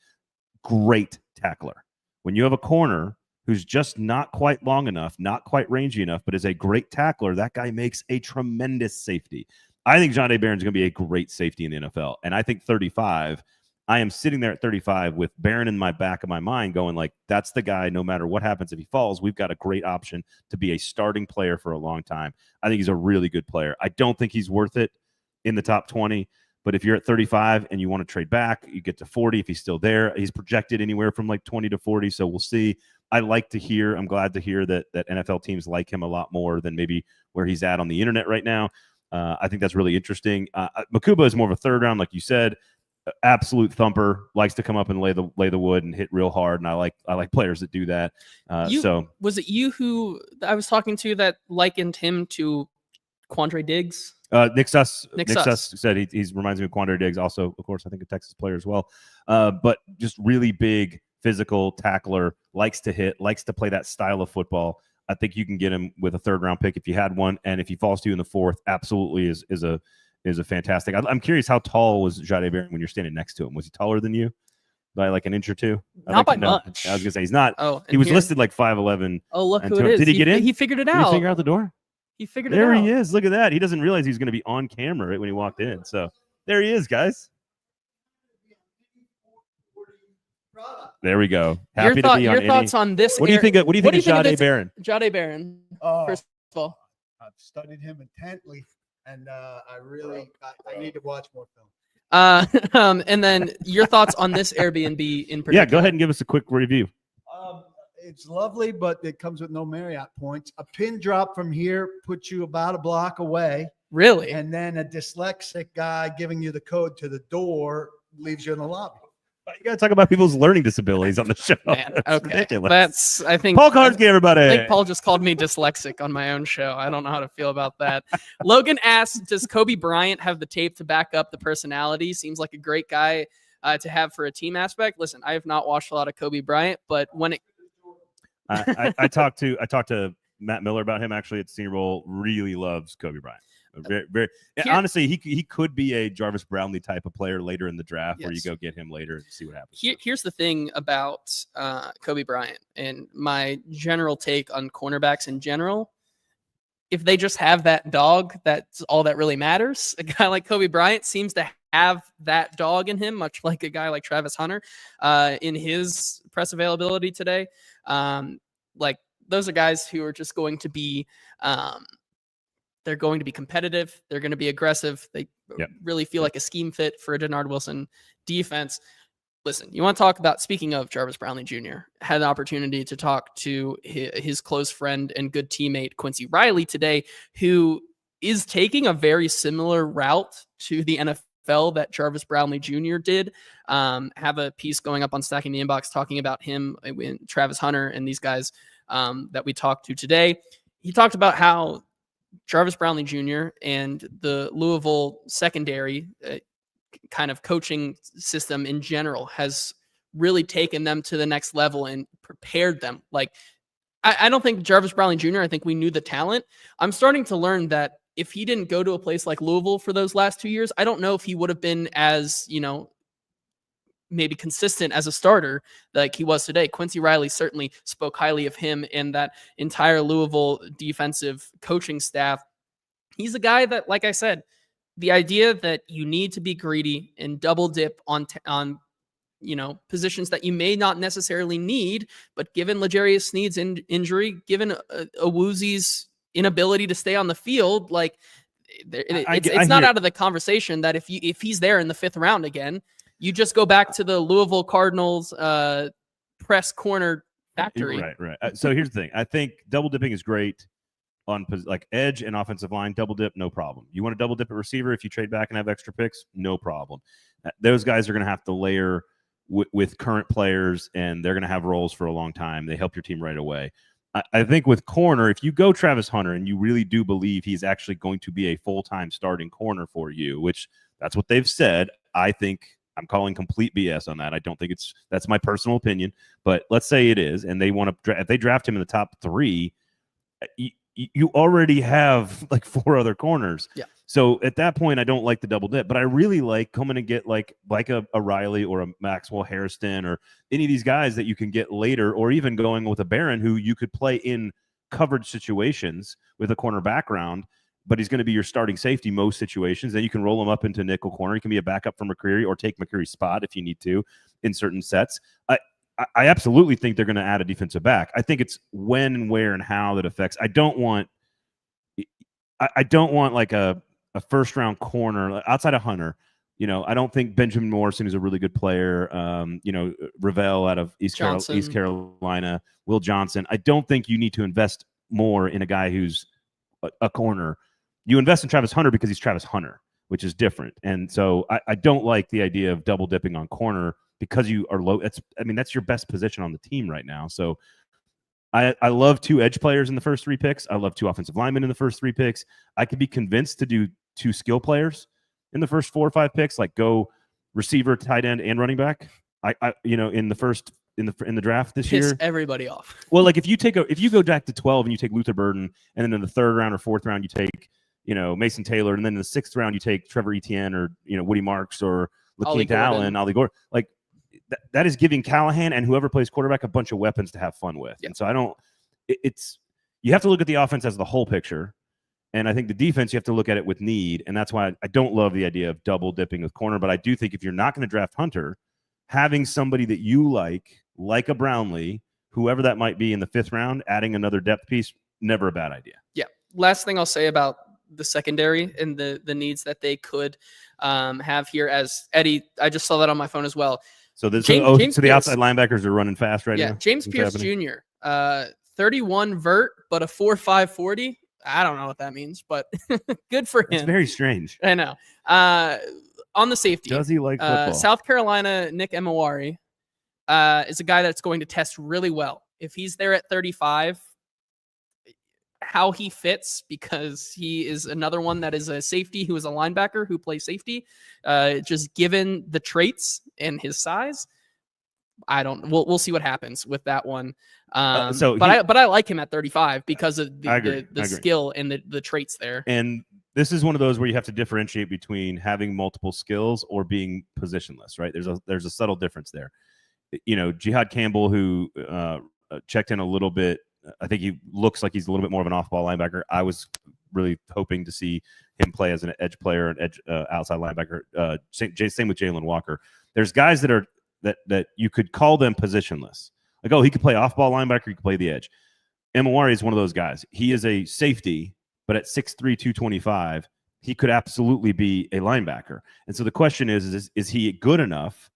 Great tackler. When you have a corner who's just not quite long enough, not quite rangy enough, but is a great tackler, that guy makes a tremendous safety. I think Jody Barron's going to be a great safety in the NFL. And I think 35, I am sitting there at 35 with Barron in my back of my mind going like, that's the guy, no matter what happens if he falls, we've got a great option to be a starting player for a long time. I think he's a really good player. I don't think he's worth it in the top 20, but if you're at 35 and you want to trade back, you get to 40 if he's still there. He's projected anywhere from like 20 to 40, so we'll see. I'm glad to hear that NFL teams like him a lot more than maybe where he's at on the internet right now. I think that's really interesting. Makuba is more of a third round, like you said, absolute thumper, likes to come up and lay the wood and hit real hard. And I like players that do that. Was it you who I was talking to that likened him to Quandre Diggs? Nick Suss said he reminds me of Quandre Diggs. Also, of course, I think a Texas player as well. But just really big, physical tackler, likes to hit, likes to play that style of football. I think you can get him with a third round pick if you had one, and if he falls to you in the fourth, absolutely is a fantastic. I'm curious, how tall was Jody Barron when you're standing next to him? Was he taller than you by like an inch or two? Not by much. I was gonna say he's not. Oh, he was listed like 5'11". Oh, look who it is! Did he get in? He figured it out. Did he figure out the door? He figured it out. There he is. Look at that. He doesn't realize he's going to be on camera right when he walked in. So there he is, guys. There we go. Happy to be on. Your thoughts on this? What do you think? What do you think of Jody Barron? Jody Barron. First of all, I've studied him intently, and I need to watch more film. And then your thoughts on this Airbnb in particular? Yeah, go ahead and give us a quick review. It's lovely, but it comes with no Marriott points. A pin drop from here puts you about a block away. Really? And then a dyslexic guy giving you the code to the door leaves you in the lobby. You got to talk about people's learning disabilities on the show. Man, That's okay. ridiculous. I think Paul Karski, everybody. I think Paul just called me dyslexic on my own show. I don't know how to feel about that. Logan asks, does Kobe Bryant have the tape to back up the personality? Seems like a great guy to have for a team aspect. Listen, I have not watched a lot of Kobe Bryant, but when it I talked to Matt Miller about him actually at Senior Bowl. Really loves Kobe Bryant. Very honestly, he could be a Jarvis Brownlee type of player later in the draft, where you go get him later and see what happens. Here's the thing about Kobe Bryant and my general take on cornerbacks in general. If they just have that dog, that's all that really matters. A guy like Kobe Bryant seems to have that dog in him, much like a guy like Travis Hunter in his press availability today. Like those are guys who are just going to be they're going to be competitive. They're going to be aggressive. They really feel like a scheme fit for a Denard Wilson defense. Listen, you want to talk about, speaking of Jarvis Brownlee Jr., had an opportunity to talk to his close friend and good teammate, Quincy Riley, today, who is taking a very similar route to the NFL that Jarvis Brownlee Jr. did. Have a piece going up on Stacking the Inbox talking about him, Travis Hunter, and these guys that we talked to today. He talked about how Jarvis Brownlee Jr. and the Louisville secondary kind of coaching system in general has really taken them to the next level and prepared them. Like, I don't think Jarvis Brownlee Jr., I think we knew the talent. I'm starting to learn that if he didn't go to a place like Louisville for those last 2 years, I don't know if he would have been as, maybe consistent as a starter like he was today. Quincy Riley certainly spoke highly of him and that entire Louisville defensive coaching staff. He's a guy that, like I said, the idea that you need to be greedy and double dip on positions that you may not necessarily need, but given L'Jarius Sneed's injury, given Awuzi's inability to stay on the field, like it's not out of the conversation that if he's there in the 5th round again, you just go back to the Louisville Cardinals press corner factory. Right. So here's the thing. I think double dipping is great on like edge and offensive line. Double dip, no problem. You want to double dip at receiver if you trade back and have extra picks, no problem. Those guys are going to have to layer with current players, and they're going to have roles for a long time. They help your team right away. I think with corner, if you go Travis Hunter and you really do believe he's actually going to be a full-time starting corner for you, which that's what they've said, I think I'm calling complete BS on that. I don't think that's my personal opinion, but let's say it is, and they want to if they draft him in the top 3, you already have like 4 other corners. Yeah. So at that point, I don't like the double dip, but I really like coming and get like a Riley or a Maxwell Hairston or any of these guys that you can get later, or even going with a Barron who you could play in coverage situations with a corner background, but he's going to be your starting safety most situations. Then you can roll him up into nickel corner. He can be a backup for McCreary or take McCreary's spot if you need to in certain sets. I absolutely think they're going to add a defensive back. I think it's when and where and how that affects. I don't want like a first round corner outside of Hunter. I don't think Benjamin Morrison is a really good player. Ravel out of East Carolina, Will Johnson. I don't think you need to invest more in a guy who's a corner. You invest in Travis Hunter because he's Travis Hunter, which is different. And so I don't like the idea of double dipping on corner because you are low. That's your best position on the team right now. So I love 2 edge players in the first 3 picks. I love 2 offensive linemen in the first 3 picks. I could be convinced to do 2 skill players in the first 4 or 5 picks, like go receiver, tight end, and running back. In the draft this year, everybody off. Well, like if you go back to 12 and you take Luther Burden, and then in the 3rd round or 4th round you take Mason Taylor, and then in the 6th round you take Trevor Etienne or Woody Marks or Lakeith Allen, Ollie Gordon, like that is giving Callahan and whoever plays quarterback a bunch of weapons to have fun with. Yeah. And so you have to look at the offense as the whole picture. And I think the defense, you have to look at it with need. And that's why I don't love the idea of double dipping with corner. But I do think if you're not going to draft Hunter, having somebody that you like a Brownlee, whoever that might be in the 5th round, adding another depth piece, never a bad idea. Yeah. Last thing I'll say about the secondary and the needs that they could have here, as Eddie, I just saw that on my phone as well. So the outside linebackers are running fast right now. Yeah, James Pierce Jr., 31 vert, but a 4.5 40. I don't know what that means, but good for him. It's very strange. I know. on the safety. Does he like football? South Carolina, Nick Emowari is a guy that's going to test really well. If he's there at 35, how he fits, because he is another one that is a safety who is a linebacker who plays safety. Just given the traits and his size, we'll see what happens with that one. But I like him at 35 because of the skill and the traits there. And this is one of those where you have to differentiate between having multiple skills or being positionless, right? There's a subtle difference there. You know, Jihad Campbell, who checked in a little bit, I think he looks like he's a little bit more of an off-ball linebacker. I was really hoping to see him play as an edge player, an edge outside linebacker. Same with Jalen Walker. There's guys that are that you could call them positionless. Like, oh, he could play off-ball linebacker, he could play the edge. Emowari is one of those guys. He is a safety, but at 6'3", 225, he could absolutely be a linebacker. And so the question is he good enough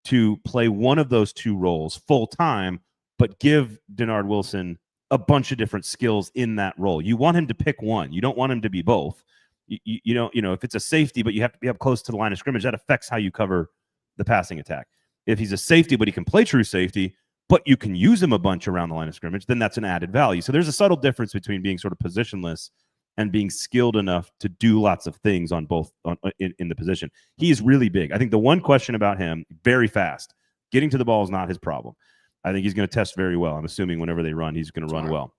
to play one of those two roles full-time, but give Denard Wilson a bunch of different skills in that role? You want him to pick one. You don't want him to be both. You don't, if it's a safety, but you have to be up close to the line of scrimmage, that affects how you cover the passing attack. If he's a safety, but he can play true safety, but you can use him a bunch around the line of scrimmage, then that's an added value. So there's a subtle difference between being sort of positionless and being skilled enough to do lots of things on both in the position. He is really big. I think the one question about him, very fast, getting to the ball is not his problem. I think he's going to test very well. I'm assuming whenever they run, he's going to run well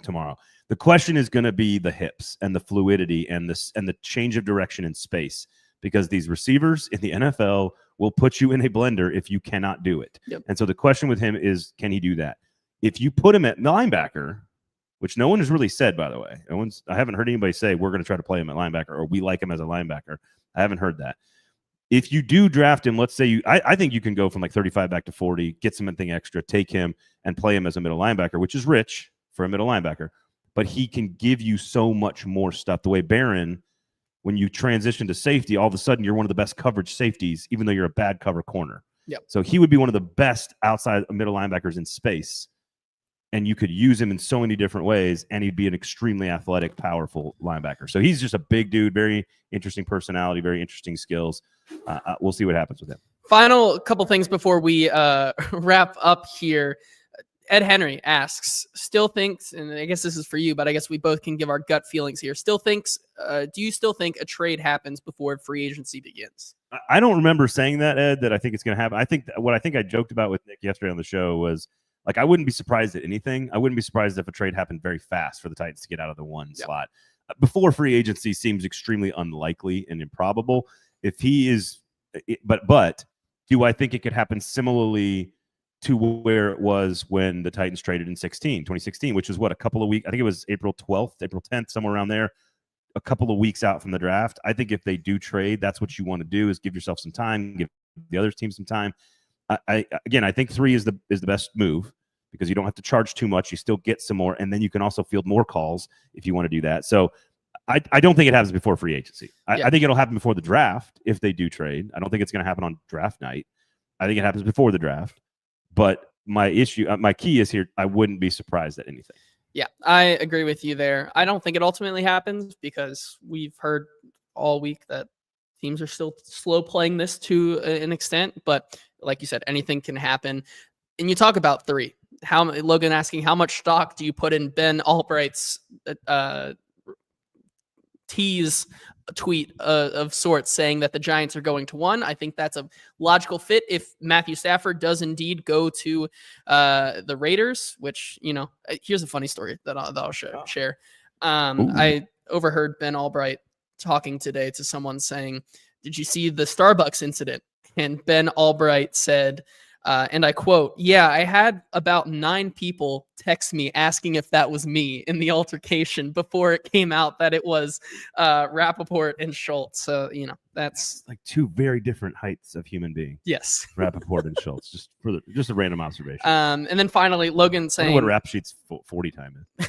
tomorrow. The question is going to be the hips and the fluidity and the change of direction in space, because these receivers in the NFL will put you in a blender if you cannot do it. Yep. And so the question with him is, can he do that? If you put him at linebacker, which no one has really said, by the way, I haven't heard anybody say we're going to try to play him at linebacker or we like him as a linebacker. I haven't heard that. If you do draft him, let's say I think you can go from like 35 back to 40, get something extra, take him and play him as a middle linebacker, which is rich for a middle linebacker, but he can give you so much more stuff. The way Barron, when you transition to safety, all of a sudden you're one of the best coverage safeties, even though you're a bad cover corner. Yep. So he would be one of the best outside middle linebackers in space, and you could use him in so many different ways, and he'd be an extremely athletic, powerful linebacker. So he's just a big dude, very interesting personality, very interesting skills. We'll see what happens with him. Final couple things before we wrap up here. Ed Henry asks, still thinks, and I guess this is for you, but I guess we both can give our gut feelings here. Still thinks, do you still think a trade happens before free agency begins? I don't remember saying that, Ed, that I think it's going to happen. I think what I joked about with Nick yesterday on the show was, like, I wouldn't be surprised at anything. I wouldn't be surprised if a trade happened very fast for the Titans to get out of the one slot. Before free agency seems extremely unlikely and improbable. If he is, but do I think it could happen similarly to where it was when the Titans traded in 2016, which was what, a couple of weeks, I think it was April 12th, April 10th, somewhere around there, a couple of weeks out from the draft. I think if they do trade, that's what you want to do, is give yourself some time, give the other team some time. I think 3 is the best move, because you don't have to charge too much. You still get some more, and then you can also field more calls if you want to do that. So I don't think it happens before free agency. I think it'll happen before the draft if they do trade. I don't think it's going to happen on draft night. I think it happens before the draft. But my key is here, I wouldn't be surprised at anything. Yeah, I agree with you there. I don't think it ultimately happens, because we've heard all week that teams are still slow playing this to an extent. But like you said, anything can happen. And you talk about 3. Logan asking, how much stock do you put in Ben Albright's tease tweet of sorts saying that the Giants are going to 1? I think that's a logical fit if Matthew Stafford does indeed go to the Raiders, which, here's a funny story that I'll share. I overheard Ben Albright talking today to someone saying, did you see the Starbucks incident? And Ben Albright said, and I quote, yeah, I had about 9 people text me asking if that was me in the altercation before it came out that it was Rappaport and Schultz. So, that's like 2 very different heights of human being. Yes. Rappaport and Schultz, just a random observation. And then finally, Logan saying, what Rap Sheet's 40 time is.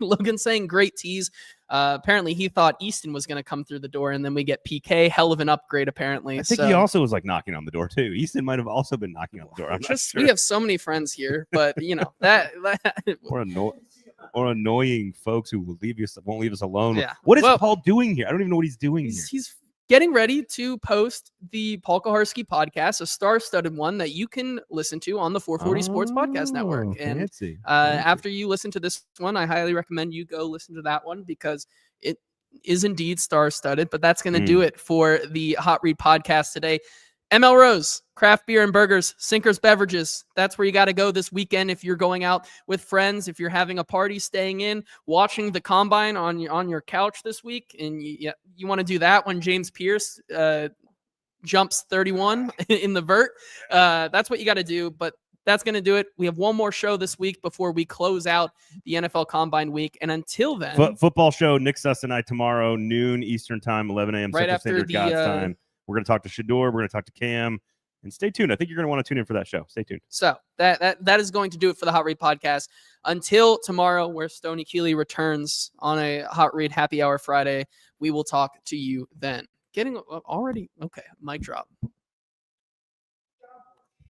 Logan saying, great tease. Apparently he thought Easton was going to come through the door, and then we get PK. Hell of an upgrade, apparently. I think he also was like knocking on the door too. Easton might have also been knocking on the door. I'm not sure. We have so many friends here, but that or annoying folks who will won't leave us alone. Yeah. What is Paul doing here? I don't even know what he's doing here. He's getting ready to post the Paul Kaharski podcast, a star-studded one that you can listen to on the 440 Sports Podcast Network. And Fancy. after you listen to this one, I highly recommend you go listen to that one because it is indeed star-studded. But that's going to do it for the Hot Read podcast today. ML Rose, craft beer and burgers, Sinkers Beverages. That's where you got to go this weekend if you're going out with friends, if you're having a party, staying in, watching the combine on your couch this week, and you want to do that when James Pierce jumps 31 in the vert. That's what you got to do. But that's going to do it. We have one more show this week before we close out the NFL Combine week. And until then, football show, Nick Suss and I tomorrow, noon Eastern time, 11 a.m. right Central after Standard the God's time. We're going to talk to Shador. We're going to talk to Cam. And stay tuned. I think you're going to want to tune in for that show. Stay tuned. So that is going to do it for the Hot Read podcast. Until tomorrow, where Stoney Keeley returns on a Hot Read Happy Hour Friday, we will talk to you then. Getting already okay. Mic drop.